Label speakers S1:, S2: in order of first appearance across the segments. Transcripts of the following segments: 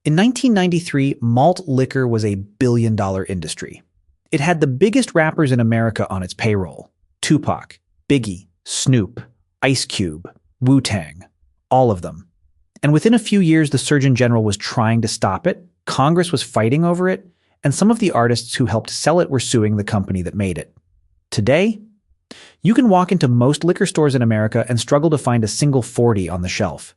S1: In 1993, malt liquor was a billion-dollar industry. It had the biggest rappers in America on its payroll: Tupac, Biggie, Snoop, Ice Cube, Wu-Tang, all of them. And within a few years, the Surgeon General was trying to stop it, Congress was fighting over it, and some of the artists who helped sell it were suing the company that made it. Today, you can walk into most liquor stores in America and struggle to find a single 40 on the shelf.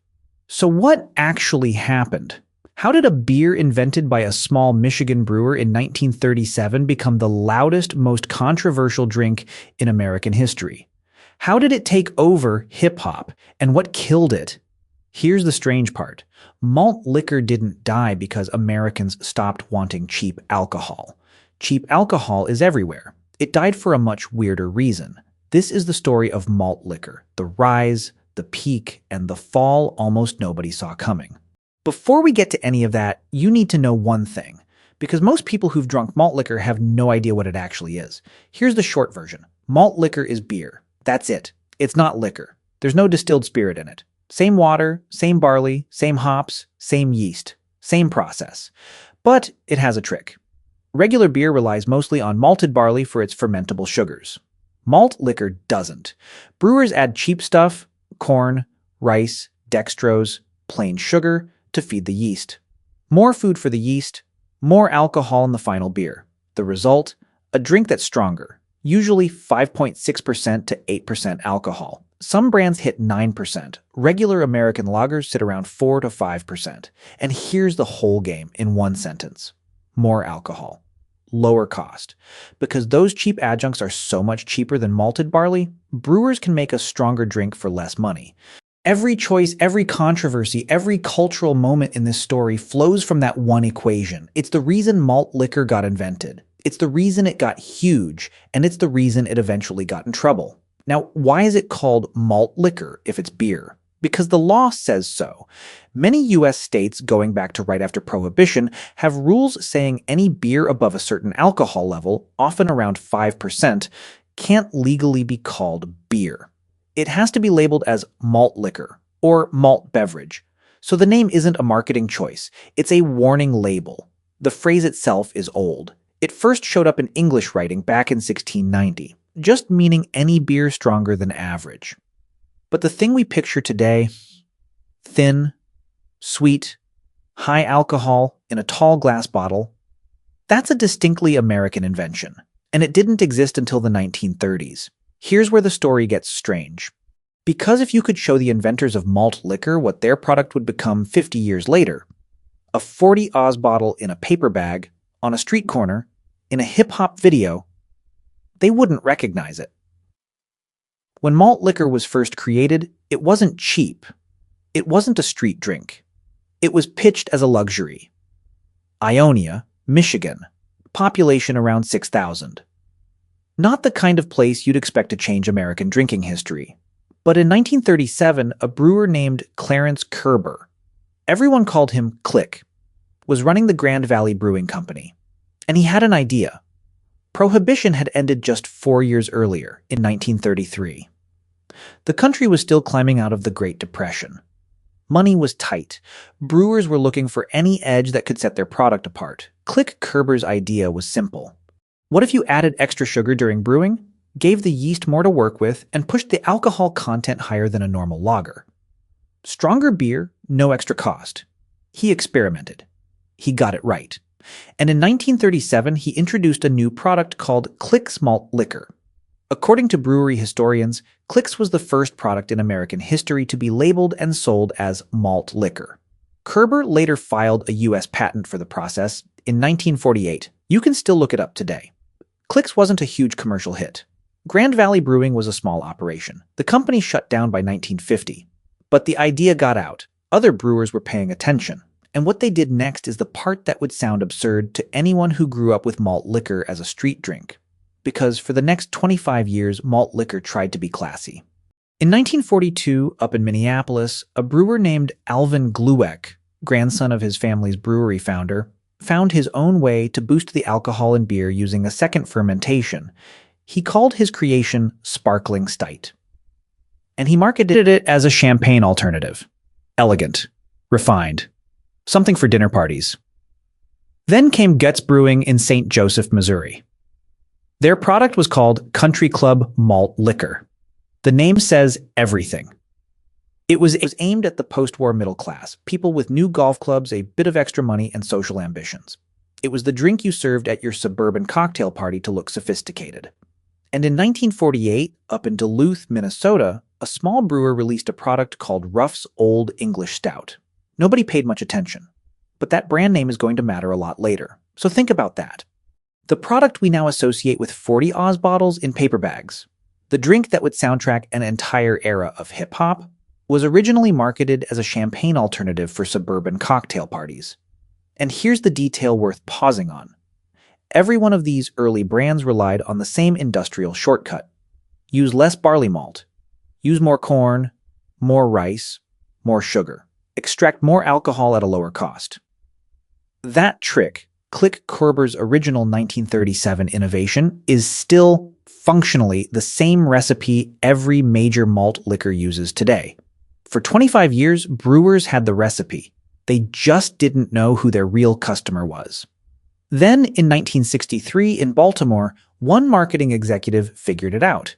S1: So what actually happened? How did a beer invented by a small Michigan brewer in 1937 become the loudest, most controversial drink in American history? How did it take over hip-hop, and what killed it? Here's the strange part. Malt liquor didn't die because Americans stopped wanting cheap alcohol. Cheap alcohol is everywhere. It died for a much weirder reason. This is the story of malt liquor, the rise, the peak, and the fall almost nobody saw coming. Before we get to any of that, you need to know one thing, because most people who've drunk malt liquor have no idea what it actually is. Here's the short version. Malt liquor is beer. That's it. It's not liquor. There's no distilled spirit in it. Same water, same barley, same hops, same yeast, same process. But it has a trick. Regular beer relies mostly on malted barley for its fermentable sugars. Malt liquor doesn't. Brewers add cheap stuff, corn, rice, dextrose, plain sugar, to feed the yeast. More food for the yeast, more alcohol in the final beer. The result? A drink that's stronger, usually 5.6% to 8% alcohol. Some brands hit 9%. Regular American lagers sit around 4 to 5%. And here's the whole game in one sentence. More alcohol. Lower cost. Because those cheap adjuncts are so much cheaper than malted barley, brewers can make a stronger drink for less money. Every choice, every controversy, every cultural moment in this story flows from that one equation. It's the reason malt liquor got invented. It's the reason it got huge, and it's the reason it eventually got in trouble. Now, why is it called malt liquor if it's beer? Because the law says so. Many U.S. states, going back to right after Prohibition, have rules saying any beer above a certain alcohol level, often around 5%, can't legally be called beer. It has to be labeled as malt liquor or malt beverage. So the name isn't a marketing choice. It's a warning label. The phrase itself is old. It first showed up in English writing back in 1690, just meaning any beer stronger than average. But the thing we picture today, thin, sweet, high alcohol in a tall glass bottle, that's a distinctly American invention, and it didn't exist until the 1930s. Here's where the story gets strange. Because if you could show the inventors of malt liquor what their product would become 50 years later, a 40 Oz bottle in a paper bag, on a street corner, in a hip-hop video, they wouldn't recognize it. When malt liquor was first created, it wasn't cheap. It wasn't a street drink. It was pitched as a luxury. Ionia, Michigan, population around 6,000. Not the kind of place you'd expect to change American drinking history. But in 1937, a brewer named Clarence Kerber, everyone called him Click, was running the Grand Valley Brewing Company. And he had an idea. Prohibition had ended just 4 years earlier, in 1933. The country was still climbing out of the Great Depression. Money was tight. Brewers were looking for any edge that could set their product apart. Click Kerber's idea was simple. What if you added extra sugar during brewing, gave the yeast more to work with, and pushed the alcohol content higher than a normal lager? Stronger beer, no extra cost. He experimented. He got it right. And in 1937, he introduced a new product called Click's Malt Liquor. According to brewery historians, Click's was the first product in American history to be labeled and sold as malt liquor. Kerber later filed a U.S. patent for the process in 1948. You can still look it up today. Click's wasn't a huge commercial hit. Grand Valley Brewing was a small operation. The company shut down by 1950. But the idea got out. Other brewers were paying attention. And what they did next is the part that would sound absurd to anyone who grew up with malt liquor as a street drink. Because for the next 25 years, malt liquor tried to be classy. In 1942, up in Minneapolis, a brewer named Alvin Glueck, grandson of his family's brewery founder, found his own way to boost the alcohol in beer using a second fermentation. He called his creation Sparkling Stite. And he marketed it as a champagne alternative. Elegant. Refined. something for dinner parties. Then came Guts Brewing in St. Joseph, Missouri. Their product was called Country Club Malt Liquor. The name says everything. It was aimed at the post-war middle class, people with new golf clubs, a bit of extra money, and social ambitions. It was the drink you served at your suburban cocktail party to look sophisticated. And in 1948, up in Duluth, Minnesota, a small brewer released a product called Ruff's Olde English Stout. Nobody paid much attention, but that brand name is going to matter a lot later. So think about that. The product we now associate with 40 Oz bottles in paper bags, the drink that would soundtrack an entire era of hip-hop, was originally marketed as a champagne alternative for suburban cocktail parties. And here's the detail worth pausing on. Every one of these early brands relied on the same industrial shortcut. Use less barley malt. Use more corn, more rice, more sugar. Extract more alcohol at a lower cost. That trick, Click Kerber's original 1937 innovation, is still functionally the same recipe every major malt liquor uses today. For 25 years, brewers had the recipe. They just didn't know who their real customer was. Then, in 1963, in Baltimore, one marketing executive figured it out.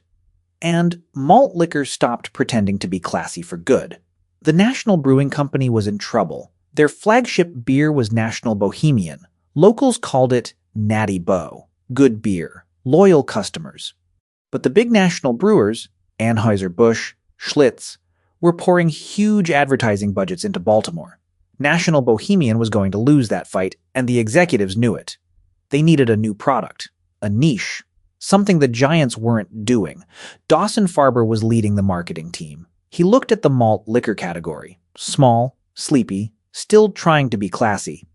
S1: And malt liquor stopped pretending to be classy for good. The National Brewing Company was in trouble. Their flagship beer was National Bohemian. Locals called it Natty Bo, good beer, loyal customers. But the big national brewers, Anheuser-Busch, Schlitz, were pouring huge advertising budgets into Baltimore. National Bohemian was going to lose that fight, and the executives knew it. They needed a new product, a niche, something the giants weren't doing. Dawson Farber was leading the marketing team. He looked at the malt liquor category, small, sleepy, still trying to be classy.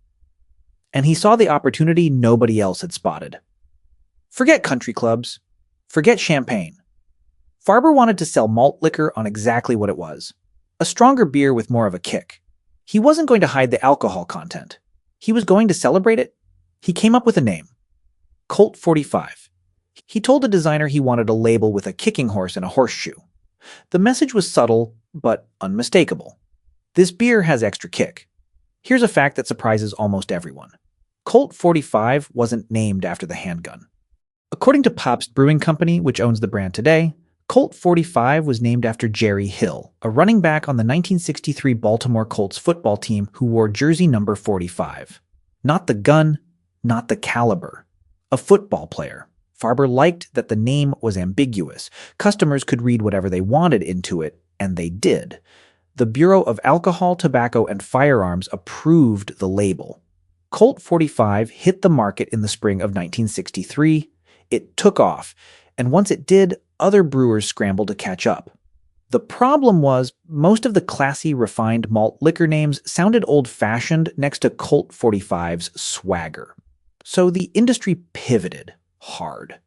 S1: And he saw the opportunity nobody else had spotted. Forget country clubs. Forget champagne. Farber wanted to sell malt liquor on exactly what it was. A stronger beer with more of a kick. He wasn't going to hide the alcohol content. He was going to celebrate it. He came up with a name. Colt 45. He told the designer he wanted a label with a kicking horse and a horseshoe. The message was subtle, but unmistakable. This beer has extra kick. Here's a fact that surprises almost everyone. Colt 45 wasn't named after the handgun. According to Pabst Brewing Company, which owns the brand today, Colt 45 was named after Jerry Hill, a running back on the 1963 Baltimore Colts football team who wore jersey number 45. Not the gun, not the caliber. A football player. Farber liked that the name was ambiguous. Customers could read whatever they wanted into it, and they did. The Bureau of Alcohol, Tobacco, and Firearms approved the label. Colt 45 hit the market in the spring of 1963. It took off, and once it did, other brewers scrambled to catch up. The problem was, most of the classy, refined malt liquor names sounded old-fashioned next to Colt 45's swagger. So the industry pivoted hard.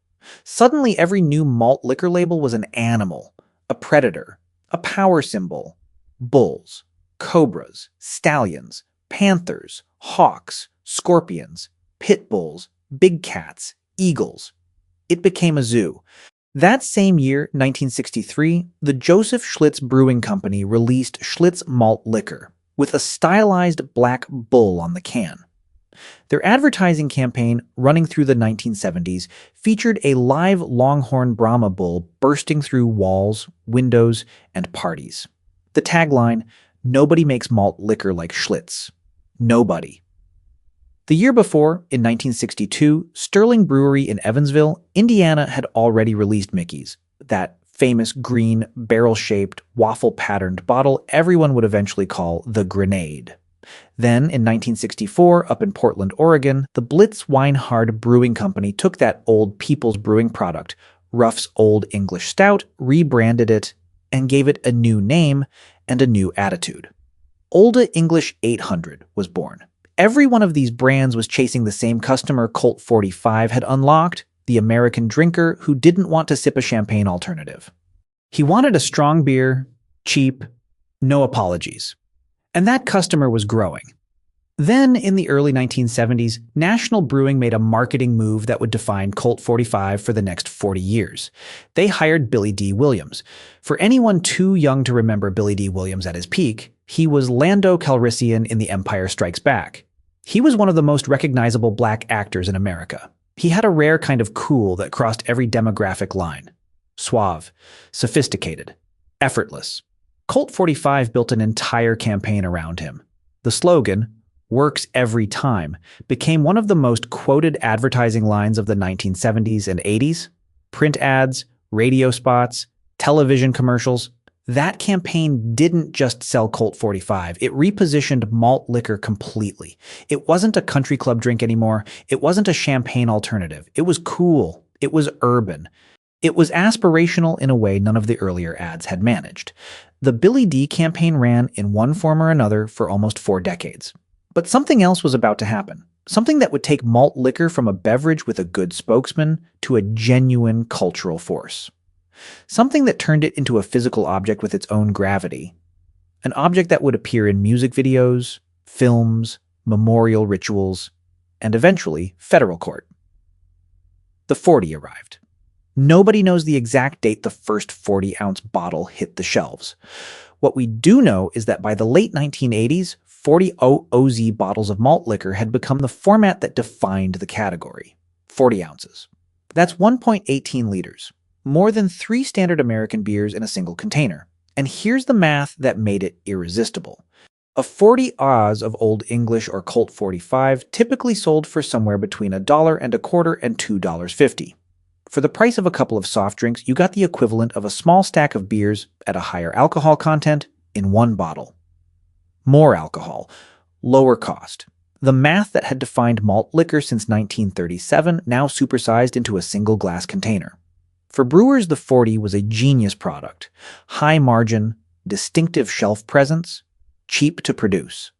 S1: Suddenly, every new malt liquor label was an animal, a predator, a power symbol. Bulls, cobras, stallions, panthers, hawks, scorpions, pit bulls, big cats, eagles. It became a zoo. That same year, 1963, the Joseph Schlitz Brewing Company released Schlitz Malt Liquor with a stylized black bull on the can. Their advertising campaign, running through the 1970s, featured a live longhorn Brahma bull bursting through walls, windows, and parties. The tagline, "Nobody makes malt liquor like Schlitz." Nobody. The year before, in 1962, Sterling Brewery in Evansville, Indiana had already released Mickey's, that famous green, barrel-shaped, waffle-patterned bottle everyone would eventually call the Grenade. Then, in 1964, up in Portland, Oregon, the Blitz Weinhard Brewing Company took that old People's Brewing product, Ruff's Olde English Stout, rebranded it, and gave it a new name and a new attitude. Olde English 800 was born. Every one of these brands was chasing the same customer Colt 45 had unlocked, the American drinker who didn't want to sip a champagne alternative. He wanted a strong beer, cheap, no apologies. And that customer was growing. Then, in the early 1970s, National Brewing made a marketing move that would define Colt 45 for the next 40 years. They hired Billy D. Williams. For anyone too young to remember Billy D. Williams at his peak, he was Lando Calrissian in The Empire Strikes Back. He was one of the most recognizable black actors in America. He had a rare kind of cool that crossed every demographic line. Suave, sophisticated, effortless. Colt 45 built an entire campaign around him. The slogan, "Works every time," became one of the most quoted advertising lines of the 1970s and 80s. Print ads, radio spots, television commercials. That campaign didn't just sell Colt 45, it repositioned malt liquor completely. It wasn't a country club drink anymore, it wasn't a champagne alternative. It was cool, it was urban. It was aspirational in a way none of the earlier ads had managed. The Billy D campaign ran in one form or another for almost 4 decades. But something else was about to happen. Something that would take malt liquor from a beverage with a good spokesman to a genuine cultural force. Something that turned it into a physical object with its own gravity. An object that would appear in music videos, films, memorial rituals, and eventually federal court. The 40 arrived. Nobody knows the exact date the first 40-ounce bottle hit the shelves. What we do know is that by the late 1980s, 40 OZ bottles of malt liquor had become the format that defined the category. 40 ounces. That's 1.18 liters. More than 3 standard American beers in a single container. And here's the math that made it irresistible. A 40 Oz of Olde English or Colt 45 typically sold for somewhere between $1.25 and $2.50. For the price of a couple of soft drinks, you got the equivalent of a small stack of beers at a higher alcohol content in one bottle. More alcohol, lower cost. The math that had defined malt liquor since 1937 now supersized into a single glass container. For brewers, the 40 was a genius product. High margin, distinctive shelf presence, cheap to produce.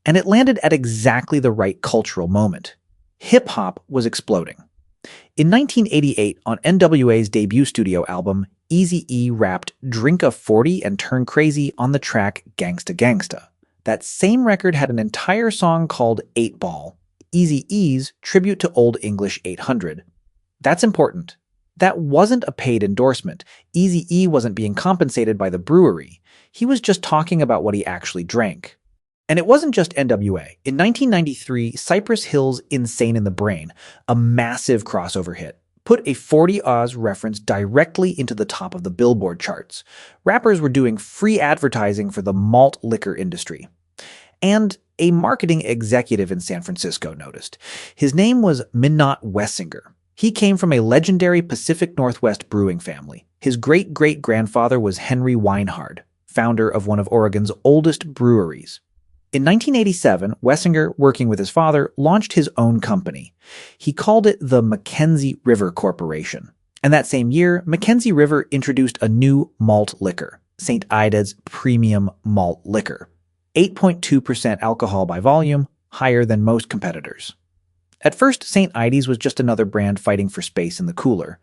S1: And it landed at exactly the right cultural moment. Hip-hop was exploding. In 1988, on NWA's debut studio album, Eazy-E rapped "Drink a 40 and Turn Crazy" on the track Gangsta Gangsta. That same record had an entire song called 8 Ball, Eazy-E's tribute to Olde English 800. That's important. That wasn't a paid endorsement. Eazy-E wasn't being compensated by the brewery. He was just talking about what he actually drank. And it wasn't just NWA. In 1993, Cypress Hill's Insane in the Brain, a massive crossover hit, put a 40 Oz reference directly into the top of the Billboard charts. Rappers were doing free advertising for the malt liquor industry. And a marketing executive in San Francisco noticed. His name was Minot Wessinger. He came from a legendary Pacific Northwest brewing family. His great-great-grandfather was Henry Weinhard, founder of one of Oregon's oldest breweries. In 1987, Wessinger, working with his father, launched his own company. He called it the Mackenzie River Corporation. And that same year, Mackenzie River introduced a new malt liquor, St. Ides Premium Malt Liquor. 8.2% alcohol by volume, higher than most competitors. At first, St. Ides was just another brand fighting for space in the cooler.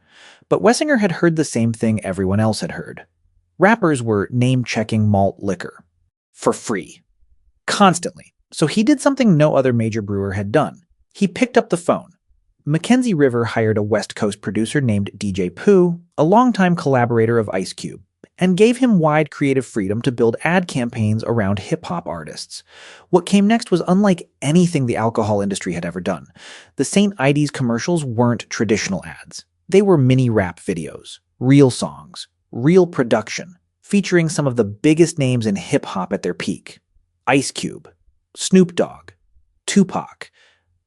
S1: But Wessinger had heard the same thing everyone else had heard. Rappers were name-checking malt liquor. For free. Constantly. So he did something no other major brewer had done. He picked up the phone. Mackenzie River hired a West Coast producer named DJ Pooh, a longtime collaborator of Ice Cube, and gave him wide creative freedom to build ad campaigns around hip-hop artists. What came next was unlike anything the alcohol industry had ever done. The St. Ides commercials weren't traditional ads. They were mini-rap videos, real songs, real production, featuring some of the biggest names in hip-hop at their peak. Ice Cube, Snoop Dogg, Tupac,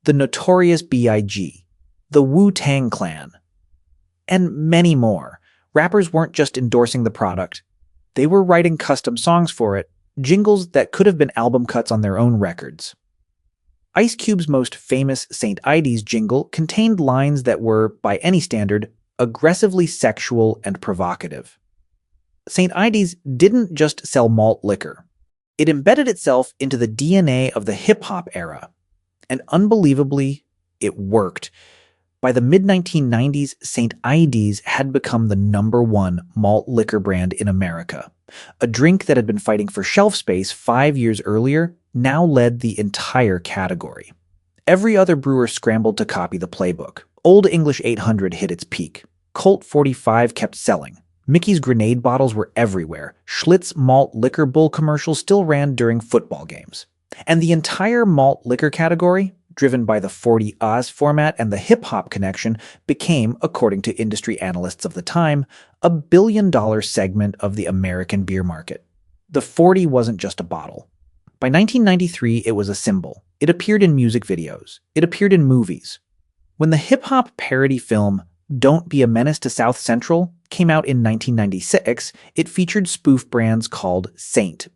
S1: the Notorious B.I.G., the Wu-Tang Clan, and many more. Rappers weren't just endorsing the product. They were writing custom songs for it, jingles that could have been album cuts on their own records. Ice Cube's most famous St. Ides jingle contained lines that were, by any standard, aggressively sexual and provocative. St. Ides didn't just sell malt liquor. It embedded itself into the DNA of the hip-hop era. And unbelievably, it worked. By the mid-1990s, St. Ides had become the #1 malt liquor brand in America. A drink that had been fighting for shelf space 5 years earlier now led the entire category. Every other brewer scrambled to copy the playbook. Olde English 800 hit its peak. Colt 45 kept selling. Mickey's grenade bottles were everywhere. Schlitz malt liquor bull commercials still ran during football games. And the entire malt liquor category, driven by the 40 Oz format and the hip-hop connection, became, according to industry analysts of the time, a billion-dollar segment of the American beer market. The 40 wasn't just a bottle. By 1993, it was a symbol. It appeared in music videos. It appeared in movies. When the hip-hop parody film Don't Be a Menace to South Central came out in 1996, it featured spoof brands called Saint,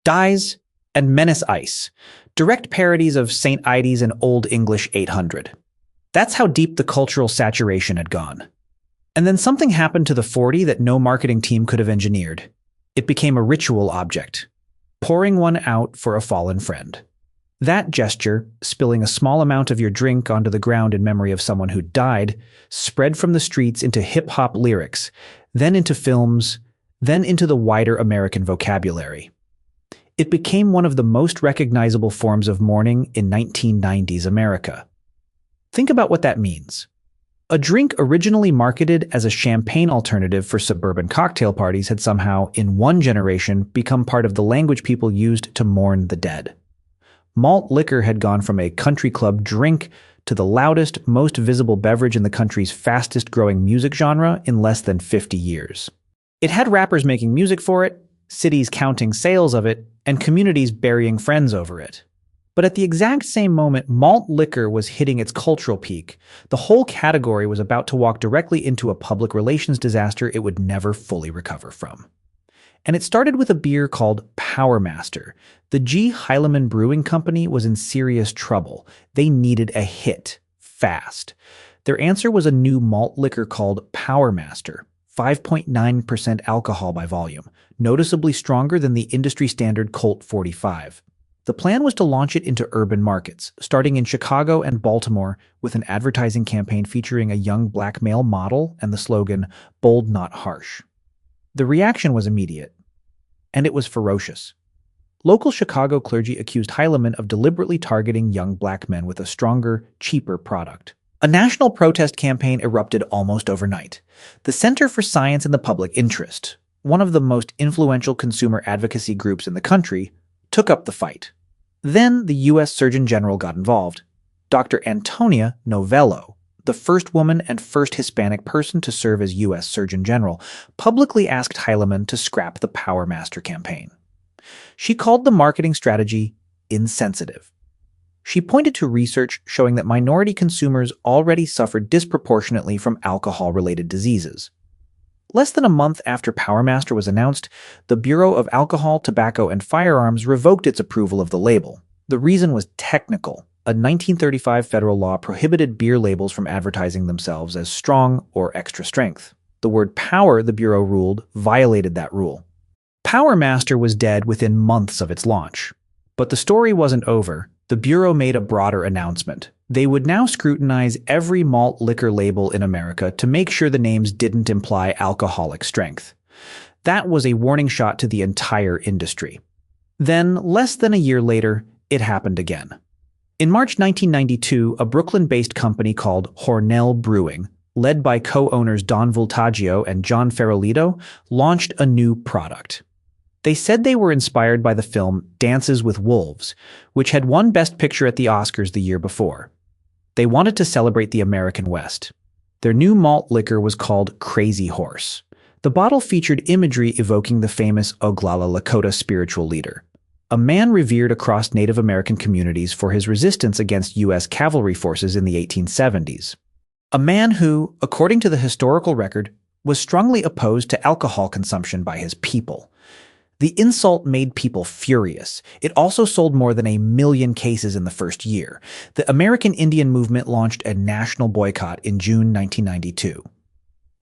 S1: Ides, and Menace Ice, direct parodies of St. Ides and Olde English 800. That's how deep the cultural saturation had gone. And then something happened to the 40 that no marketing team could have engineered. It became a ritual object, pouring one out for a fallen friend. That gesture, spilling a small amount of your drink onto the ground in memory of someone who died, spread from the streets into hip-hop lyrics, then into films, then into the wider American vocabulary. It became one of the most recognizable forms of mourning in 1990s America. Think about what that means. A drink originally marketed as a champagne alternative for suburban cocktail parties had somehow, in one generation, become part of the language people used to mourn the dead. Malt liquor had gone from a country club drink to the loudest, most visible beverage in the country's fastest-growing music genre in less than 50 years. It had rappers making music for it, cities counting sales of it, and communities burying friends over it. But at the exact same moment malt liquor was hitting its cultural peak, the whole category was about to walk directly into a public relations disaster it would never fully recover from. And it started with a beer called Power Master. The G. Heilemann Brewing Company was in serious trouble. They needed a hit, fast. Their answer was a new malt liquor called Power Master, 5.9% alcohol by volume, noticeably stronger than the industry standard Colt 45. The plan was to launch it into urban markets, starting in Chicago and Baltimore with an advertising campaign featuring a young black male model and the slogan, "Bold, not harsh." The reaction was immediate, and it was ferocious. Local Chicago clergy accused Heilemann of deliberately targeting young black men with a stronger, cheaper product. A national protest campaign erupted almost overnight. The Center for Science and the Public Interest, one of the most influential consumer advocacy groups in the country, took up the fight. Then the U.S. Surgeon General got involved. Dr. Antonia Novello, the first woman and first Hispanic person to serve as U.S. Surgeon General, publicly asked Heilemann to scrap the Power Master campaign. She called the marketing strategy insensitive. She pointed to research showing that minority consumers already suffered disproportionately from alcohol-related diseases. Less than a month after Power Master was announced, the Bureau of Alcohol, Tobacco, and Firearms revoked its approval of the label. The reason was technical. A 1935 federal law prohibited beer labels from advertising themselves as strong or extra strength. The word power, the Bureau ruled, violated that rule. Power Master was dead within months of its launch. But the story wasn't over. The Bureau made a broader announcement. They would now scrutinize every malt liquor label in America to make sure the names didn't imply alcoholic strength. That was a warning shot to the entire industry. Then, less than a year later, it happened again. In March 1992, a Brooklyn-based company called Hornell Brewing, led by co-owners Don Voltaggio and John Ferolito, launched a new product. They said they were inspired by the film Dances with Wolves, which had won Best Picture at the Oscars the year before. They wanted to celebrate the American West. Their new malt liquor was called Crazy Horse. The bottle featured imagery evoking the famous Oglala Lakota spiritual leader, a man revered across Native American communities for his resistance against U.S. cavalry forces in the 1870s. A man who, according to the historical record, was strongly opposed to alcohol consumption by his people. The insult made people furious. It also sold more than 1 million cases in the first year. The American Indian movement launched a national boycott in June 1992.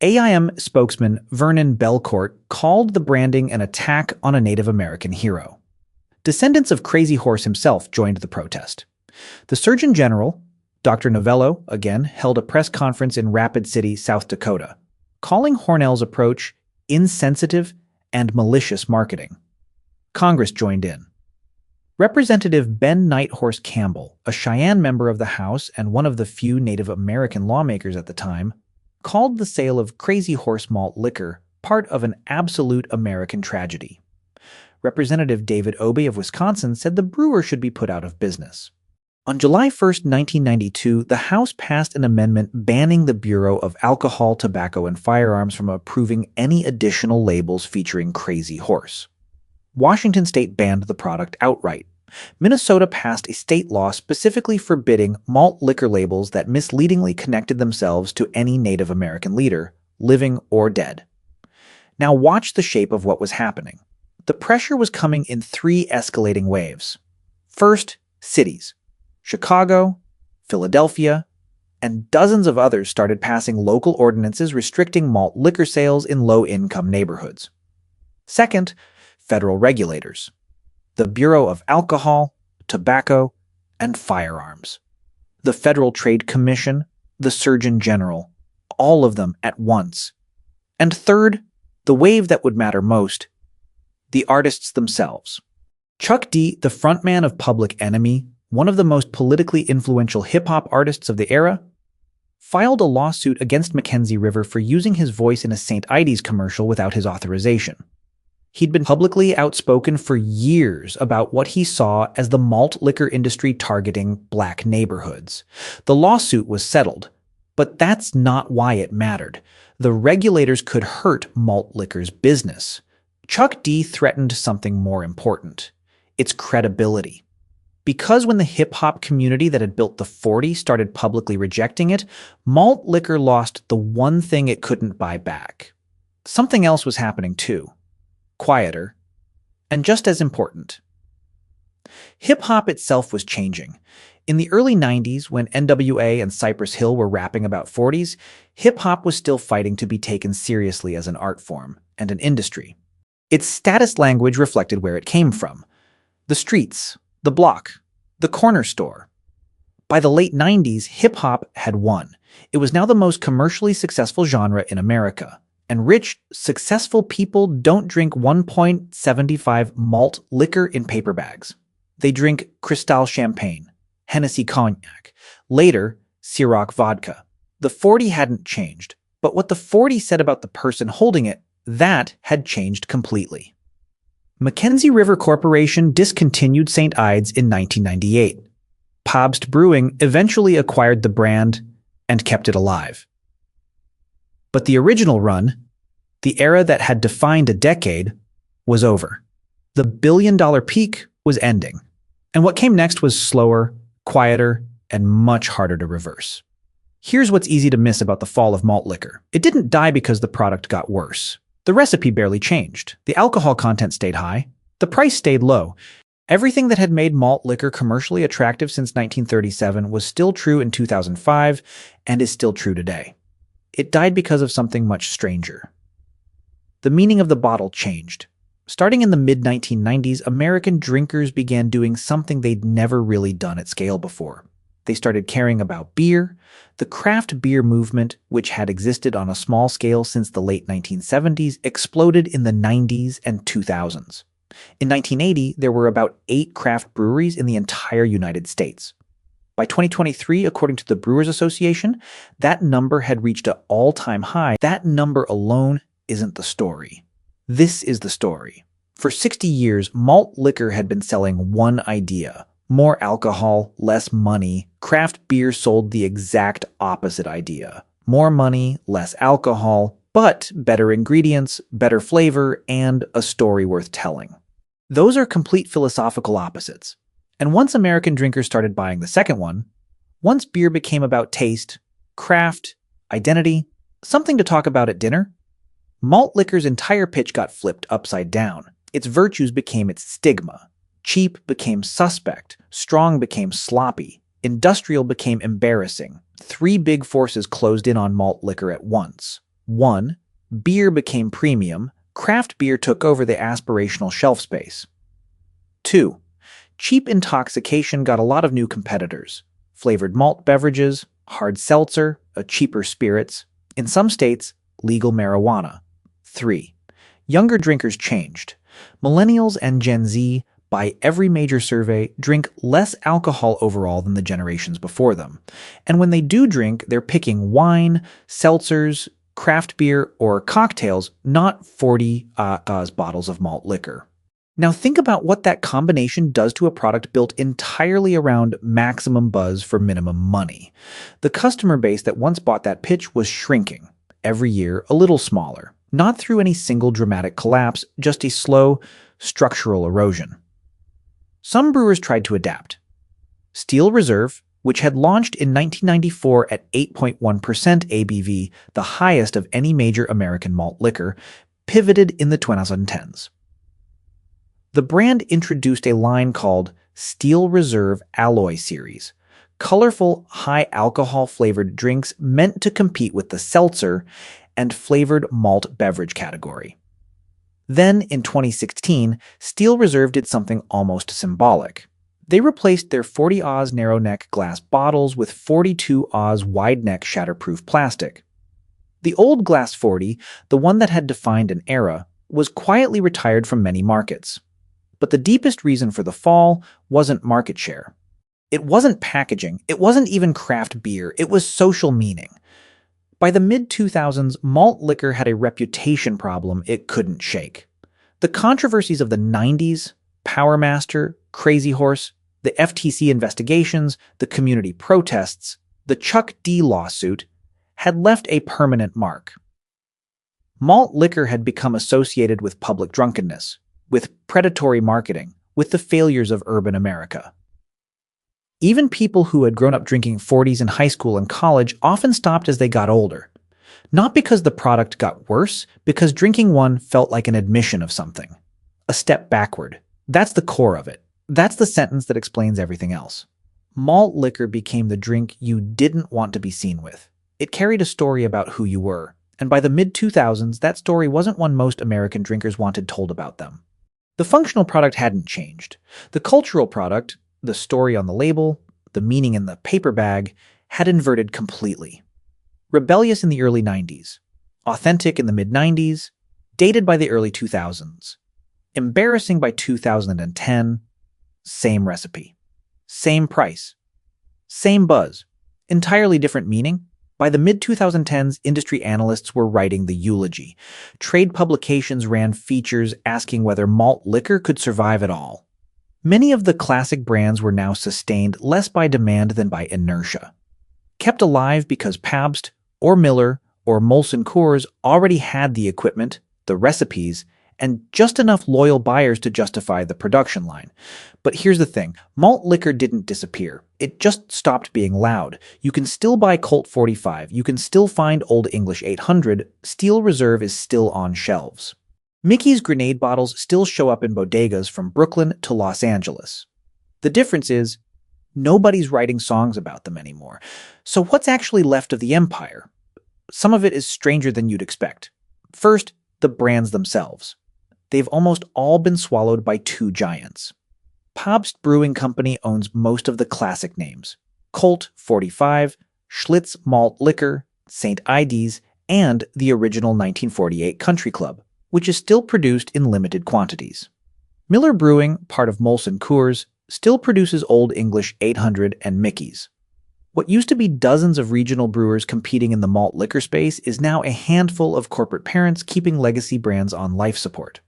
S1: AIM spokesman Vernon Belcourt called the branding an attack on a Native American hero. Descendants of Crazy Horse himself joined the protest. The Surgeon General, Dr. Novello, again, held a press conference in Rapid City, South Dakota, calling Hornell's approach insensitive and malicious marketing. Congress joined in. Representative Ben Nighthorse Campbell, a Cheyenne member of the House and one of the few Native American lawmakers at the time, called the sale of Crazy Horse malt liquor part of an absolute American tragedy. Representative David Obey of Wisconsin said the brewer should be put out of business. On July 1, 1992, the House passed an amendment banning the Bureau of Alcohol, Tobacco, and Firearms from approving any additional labels featuring Crazy Horse. Washington state banned the product outright. Minnesota passed a state law specifically forbidding malt liquor labels that misleadingly connected themselves to any Native American leader, living or dead. Now watch the shape of what was happening. The pressure was coming in three escalating waves. First, cities. Chicago, Philadelphia, and dozens of others started passing local ordinances restricting malt liquor sales in low-income neighborhoods. Second, federal regulators. The Bureau of Alcohol, Tobacco, and Firearms. The Federal Trade Commission, the Surgeon General, all of them at once. And third, the wave that would matter most, the artists themselves. Chuck D, the frontman of Public Enemy, one of the most politically influential hip-hop artists of the era, filed a lawsuit against Mackenzie River for using his voice in a St. Ides commercial without his authorization. He'd been publicly outspoken for years about what he saw as the malt liquor industry targeting black neighborhoods. The lawsuit was settled, but that's not why it mattered. The regulators could hurt malt liquor's business. Chuck D threatened something more important: its credibility. Because when the hip-hop community that had built the 40 started publicly rejecting it, malt liquor lost the one thing it couldn't buy back. Something else was happening too. Quieter, and just as important. Hip-hop itself was changing. In the early 90s, when NWA and Cypress Hill were rapping about 40s, hip-hop was still fighting to be taken seriously as an art form and an industry. Its status language reflected where it came from. The streets, the block, the corner store. By the late 90s, hip-hop had won. It was now the most commercially successful genre in America. And rich, successful people don't drink 1.75 malt liquor in paper bags. They drink Cristal champagne, Hennessy cognac, later Ciroc vodka. The 40 hadn't changed, but what the 40 said about the person holding it, that had changed completely. Mackenzie River Corporation discontinued St. Ides in 1998. Pabst Brewing eventually acquired the brand and kept it alive. But the original run, the era that had defined a decade, was over. The billion-dollar peak was ending. And what came next was slower, quieter, and much harder to reverse. Here's what's easy to miss about the fall of malt liquor. It didn't die because the product got worse. The recipe barely changed. The alcohol content stayed high. The price stayed low. Everything that had made malt liquor commercially attractive since 1937 was still true in 2005 and is still true today. It died because of something much stranger. The meaning of the bottle changed. Starting in the mid-1990s, American drinkers began doing something they'd never really done at scale before. They started caring about beer. The craft beer movement, which had existed on a small scale since the late 1970s, exploded in the 90s and 2000s. In 1980, there were about 8 craft breweries in the entire United States. By 2023, according to the Brewers Association, that number had reached an all-time high. That number alone isn't the story. This is the story. For 60 years, malt liquor had been selling one idea: more alcohol, less money. Craft beer sold the exact opposite idea: more money, less alcohol, but better ingredients, better flavor, and a story worth telling. Those are complete philosophical opposites. And once American drinkers started buying the second one, once beer became about taste, craft, identity, something to talk about at dinner, malt liquor's entire pitch got flipped upside down. Its virtues became its stigma. Cheap became suspect. Strong became sloppy. Industrial became embarrassing. 3 big forces closed in on malt liquor at once. 1. Beer became premium. Craft beer took over the aspirational shelf space. 2. Cheap intoxication got a lot of new competitors. Flavored malt beverages, hard seltzer, cheaper spirits, in some states, legal marijuana. 3. Younger drinkers changed. Millennials and Gen Z by every major survey, drink less alcohol overall than the generations before them. And when they do drink, they're picking wine, seltzers, craft beer, or cocktails, not 40 bottles of malt liquor. Now think about what that combination does to a product built entirely around maximum buzz for minimum money. The customer base that once bought that pitch was shrinking, every year a little smaller, not through any single dramatic collapse, just a slow, structural erosion. Some brewers tried to adapt. Steel Reserve, which had launched in 1994 at 8.1% ABV, the highest of any major American malt liquor, pivoted in the 2010s. The brand introduced a line called Steel Reserve Alloy Series, colorful, high-alcohol-flavored drinks meant to compete with the seltzer and flavored malt beverage category. Then, in 2016, Steel Reserve did something almost symbolic. They replaced their 40 Oz narrow neck glass bottles with 42 Oz wide neck shatterproof plastic. The old glass 40, the one that had defined an era, was quietly retired from many markets. But the deepest reason for the fall wasn't market share. It wasn't packaging, it wasn't even craft beer, it was social meaning. By the mid-2000s, malt liquor had a reputation problem it couldn't shake. The controversies of the 90s, Power Master, Crazy Horse, the FTC investigations, the community protests, the Chuck D lawsuit, had left a permanent mark. Malt liquor had become associated with public drunkenness, with predatory marketing, with the failures of urban America. Even people who had grown up drinking 40s in high school and college often stopped as they got older. Not because the product got worse, because drinking one felt like an admission of something. A step backward. That's the core of it. That's the sentence that explains everything else. Malt liquor became the drink you didn't want to be seen with. It carried a story about who you were, and by the mid-2000s, that story wasn't one most American drinkers wanted told about them. The functional product hadn't changed. The cultural product, the story on the label, the meaning in the paper bag, had inverted completely. Rebellious in the early 90s, authentic in the mid-90s, dated by the early 2000s, embarrassing by 2010, same recipe, same price, same buzz, entirely different meaning. By the mid-2010s, industry analysts were writing the eulogy. Trade publications ran features asking whether malt liquor could survive at all. Many of the classic brands were now sustained less by demand than by inertia. Kept alive because Pabst, or Miller, or Molson Coors already had the equipment, the recipes, and just enough loyal buyers to justify the production line. But here's the thing, malt liquor didn't disappear. It just stopped being loud. You can still buy Colt 45, you can still find Olde English 800, Steel Reserve is still on shelves. Mickey's grenade bottles still show up in bodegas from Brooklyn to Los Angeles. The difference is, nobody's writing songs about them anymore. So what's actually left of the empire? Some of it is stranger than you'd expect. First, the brands themselves. They've almost all been swallowed by two giants. Pabst Brewing Company owns most of the classic names: Colt 45, Schlitz Malt Liquor, St. Ides, and the original 1948 Country Club, which is still produced in limited quantities. Miller Brewing, part of Molson Coors, still produces Olde English 800 and Mickey's. What used to be dozens of regional brewers competing in the malt liquor space is now a handful of corporate parents keeping legacy brands on life support.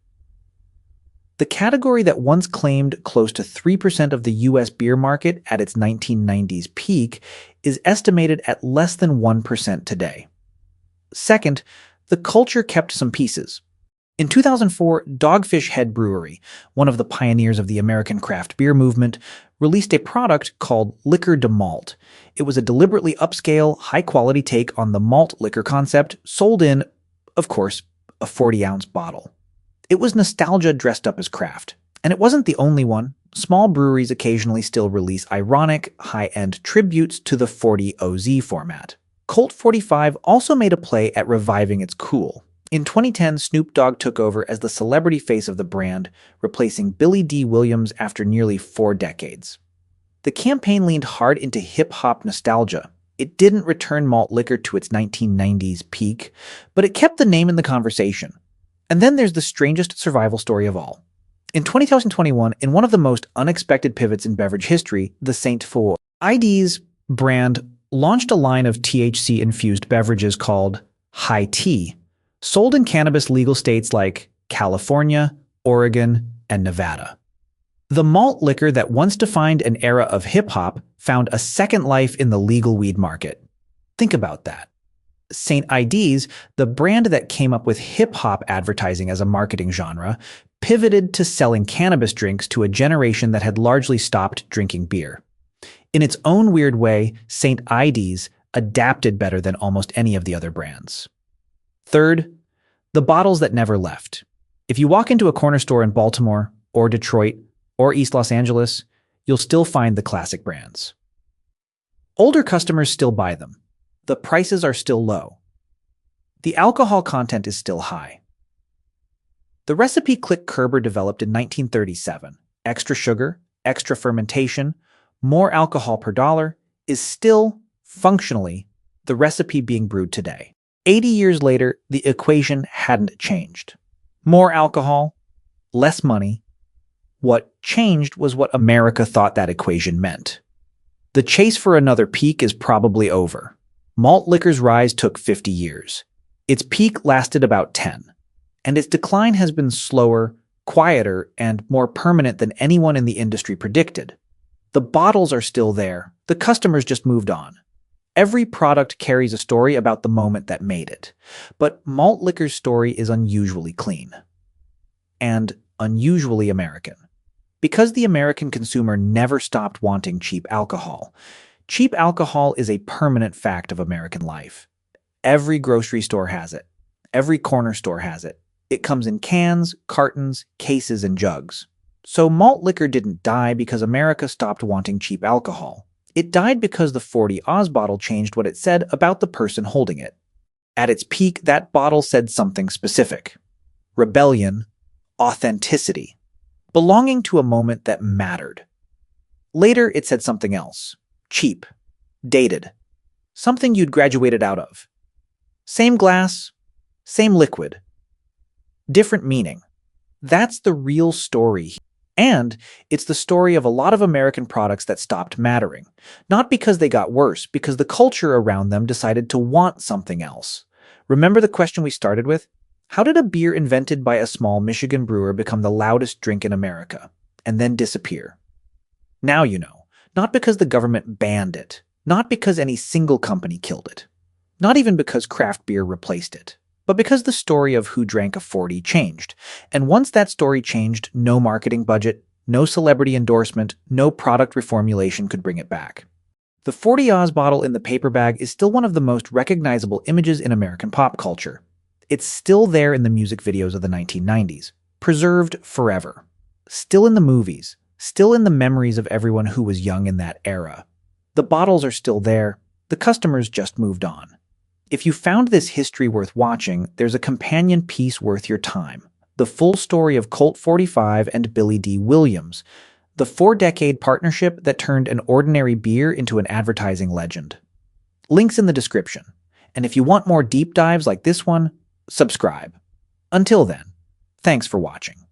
S1: The category that once claimed close to 3% of the U.S. beer market at its 1990s peak is estimated at less than 1% today. Second, the culture kept some pieces. In 2004, Dogfish Head Brewery, one of the pioneers of the American craft beer movement, released a product called Liquor de Malt. It was a deliberately upscale, high-quality take on the malt liquor concept, sold in, of course, a 40-ounce bottle. It was nostalgia dressed up as craft. And it wasn't the only one. Small breweries occasionally still release ironic, high-end tributes to the 40 OZ format. Colt 45 also made a play at reviving its cool. In 2010, Snoop Dogg took over as the celebrity face of the brand, replacing Billy D. Williams after nearly 4 decades. The campaign leaned hard into hip-hop nostalgia. It didn't return malt liquor to its 1990s peak, but it kept the name in the conversation. And then there's the strangest survival story of all. In 2021, in one of the most unexpected pivots in beverage history, the St. For Ides brand launched a line of THC-infused beverages called High Tea, sold in cannabis legal states like California, Oregon, and Nevada. The malt liquor that once defined an era of hip-hop found a second life in the legal weed market. Think about that. St. Ides, the brand that came up with hip-hop advertising as a marketing genre, pivoted to selling cannabis drinks to a generation that had largely stopped drinking beer. In its own weird way, St. Ides adapted better than almost any of the other brands. Third, the bottles that never left. If you walk into a corner store in Baltimore or Detroit or East Los Angeles, you'll still find the classic brands. Older customers still buy them. The prices are still low. The alcohol content is still high. The recipe Click Kerber developed in 1937, extra sugar, extra fermentation, more alcohol per dollar, is still, functionally, the recipe being brewed today. 80 years later, the equation hadn't changed. More alcohol, less money. What changed was what America thought that equation meant. The chase for another peak is probably over. Malt liquor's rise took 50 years. Its peak lasted about 10, and its decline has been slower, quieter, and more permanent than anyone in the industry predicted. The bottles are still there. The customers just moved on. Every product carries a story about the moment that made it, but malt liquor's story is unusually clean and unusually American. Because the American consumer never stopped wanting cheap alcohol is a permanent fact of American life. Every grocery store has it. Every corner store has it. It comes in cans, cartons, cases, and jugs. So malt liquor didn't die because America stopped wanting cheap alcohol. It died because the 40 Oz bottle changed what it said about the person holding it. At its peak, that bottle said something specific. Rebellion, authenticity, belonging to a moment that mattered. Later, it said something else. Cheap, dated, something you'd graduated out of. Same glass, same liquid, different meaning. That's the real story. And it's the story of a lot of American products that stopped mattering. Not because they got worse, because the culture around them decided to want something else. Remember the question we started with? How did a beer invented by a small Michigan brewer become the loudest drink in America, and then disappear? Now you know. Not because the government banned it, not because any single company killed it, not even because craft beer replaced it, but because the story of who drank a 40 changed. And once that story changed, no marketing budget, no celebrity endorsement, no product reformulation could bring it back. The 40 Oz bottle in the paper bag is still one of the most recognizable images in American pop culture. It's still there in the music videos of the 1990s, preserved forever. Still in the movies, still in the memories of everyone who was young in that era. The bottles are still there, the customers just moved on. If you found this history worth watching, there's a companion piece worth your time. The full story of Colt 45 and Billy D. Williams, the 4-decade partnership that turned an ordinary beer into an advertising legend. Links in the description. And if you want more deep dives like this one, subscribe. Until then, thanks for watching.